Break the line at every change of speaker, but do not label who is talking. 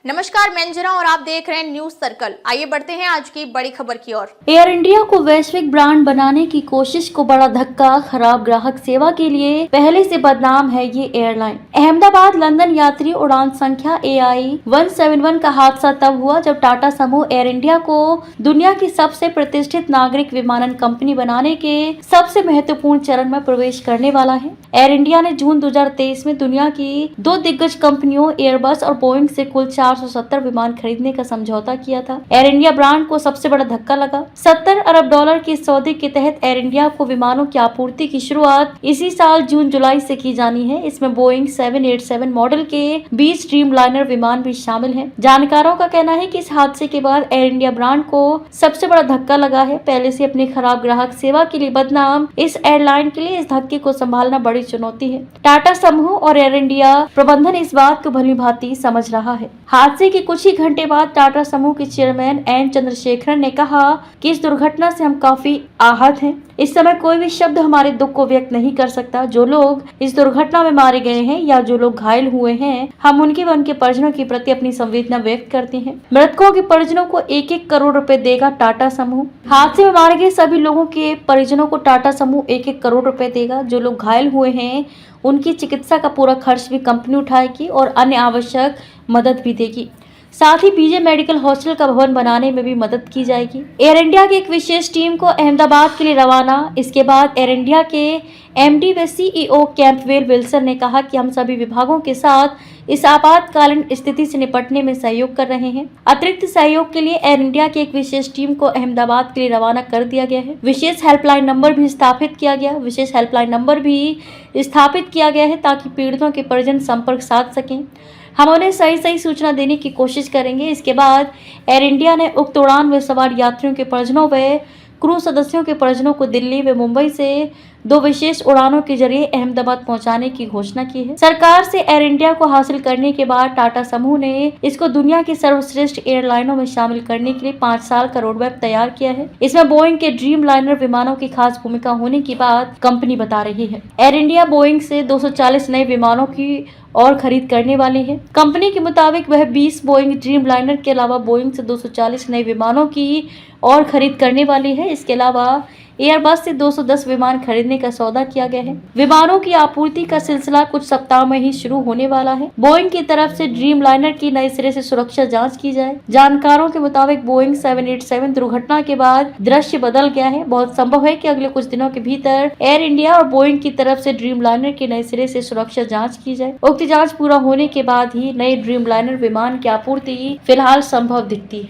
नमस्कार, मैं अंजना और आप देख रहे हैं न्यूज सर्कल। आइए बढ़ते हैं आज की बड़ी खबर की ओर।
एयर इंडिया को वैश्विक ब्रांड बनाने की कोशिश को बड़ा धक्का। खराब ग्राहक सेवा के लिए पहले से बदनाम है ये एयरलाइन। अहमदाबाद लंदन यात्री उड़ान संख्या AI 171 का हादसा तब हुआ जब टाटा समूह एयर इंडिया को दुनिया की सबसे प्रतिष्ठित नागरिक विमानन कंपनी बनाने के सबसे महत्वपूर्ण चरण में प्रवेश करने वाला है। एयर इंडिया ने जून 2023 में दुनिया की दो दिग्गज कंपनियों एयरबस और बोइंग से कुल 470 विमान खरीदने का समझौता किया था। एयर इंडिया ब्रांड को सबसे बड़ा धक्का लगा। $70 अरब के सौदे के तहत एयर इंडिया को विमानों की आपूर्ति की शुरुआत इसी साल जून-जुलाई से की जानी है। इसमें बोइंग 787 मॉडल के 20 ड्रीमलाइनर विमान भी शामिल हैं। जानकारों का कहना है कि इस हादसे के बाद एयर इंडिया ब्रांड को सबसे बड़ा धक्का लगा है। पहले से अपनी खराब ग्राहक सेवा के लिए बदनाम इस एयरलाइन के लिए इस धक्के को संभालना बड़ी चुनौती है। टाटा समूह और एयर इंडिया प्रबंधन इस बात को भलीभांति समझ रहा है। हादसे के कुछ ही घंटे बाद टाटा समूह के चेयरमैन एन चंद्रशेखरन ने कहा कि इस दुर्घटना से हम काफी आहत हैं। इस समय कोई भी शब्द हमारे दुख को व्यक्त नहीं कर सकता। जो लोग इस दुर्घटना में मारे गए हैं या जो लोग घायल हुए हैं, हम उनके व उनके परिजनों के प्रति अपनी संवेदना व्यक्त करते हैं। मृतकों के परिजनों को 1-1 करोड़ रुपए देगा टाटा समूह। हादसे में मारे गए सभी लोगों के परिजनों को टाटा समूह 1-1 करोड़ रुपए देगा। जो लोग घायल हुए हैं उनकी चिकित्सा का पूरा खर्च भी कंपनी उठाएगी और अन्य आवश्यक मदद भी देगी। साथ ही पीजे मेडिकल हॉस्टल का भवन बनाने में भी मदद की जाएगी। एयर इंडिया की एक विशेष टीम को अहमदाबाद के लिए रवाना। इसके बाद एयर इंडिया के MD व CEO कैंपबेल विल्सन ने कहा कि हम सभी विभागों के साथ इस आपातकालीन स्थिति से निपटने में सहयोग कर रहे हैं। अतिरिक्त सहयोग के लिए एयर इंडिया की एक विशेष टीम को अहमदाबाद के लिए रवाना कर दिया गया है। विशेष हेल्पलाइन नंबर भी स्थापित किया गया है ताकि पीड़ितों के परिजन संपर्क साध सकें। हम उन्हें सही सूचना देने की कोशिश करेंगे। इसके बाद एयर इंडिया ने उक्त उड़ान में सवार यात्रियों के परिजनों व क्रू सदस्यों के परिजनों को दिल्ली व मुंबई से 2 विशेष उड़ानों के जरिए अहमदाबाद पहुंचाने की घोषणा की है। सरकार से एयर इंडिया को हासिल करने के बाद टाटा समूह ने इसको दुनिया की सर्वश्रेष्ठ एयरलाइनों में शामिल करने के लिए 5 साल का रोडमैप तैयार किया है। इसमें बोइंग के ड्रीमलाइनर विमानों की खास भूमिका होने की बात कंपनी बता रही है। एयर इंडिया बोइंग से 240 नए विमानों की और खरीद करने वाली है। कंपनी के मुताबिक वह 20 बोइंग ड्रीमलाइनर के अलावा बोइंग से 240 नए विमानों की और खरीद करने वाली है। इसके अलावा एयरबस से 210 विमान खरीदने का सौदा किया गया है। विमानों की आपूर्ति का सिलसिला कुछ सप्ताह में ही शुरू होने वाला है। बोइंग की तरफ से ड्रीमलाइनर की नए सिरे से सुरक्षा जांच की जाए। जानकारों के मुताबिक बोइंग 787 दुर्घटना के बाद दृश्य बदल गया है। बहुत संभव है कि अगले कुछ दिनों के भीतर एयर इंडिया और बोइंग की तरफ से ड्रीमलाइनर के नए सिरे से सुरक्षा जाँच की जाए। उक्त जाँच पूरा होने के बाद ही नए ड्रीमलाइनर विमान की आपूर्ति फिलहाल संभव दिखती है।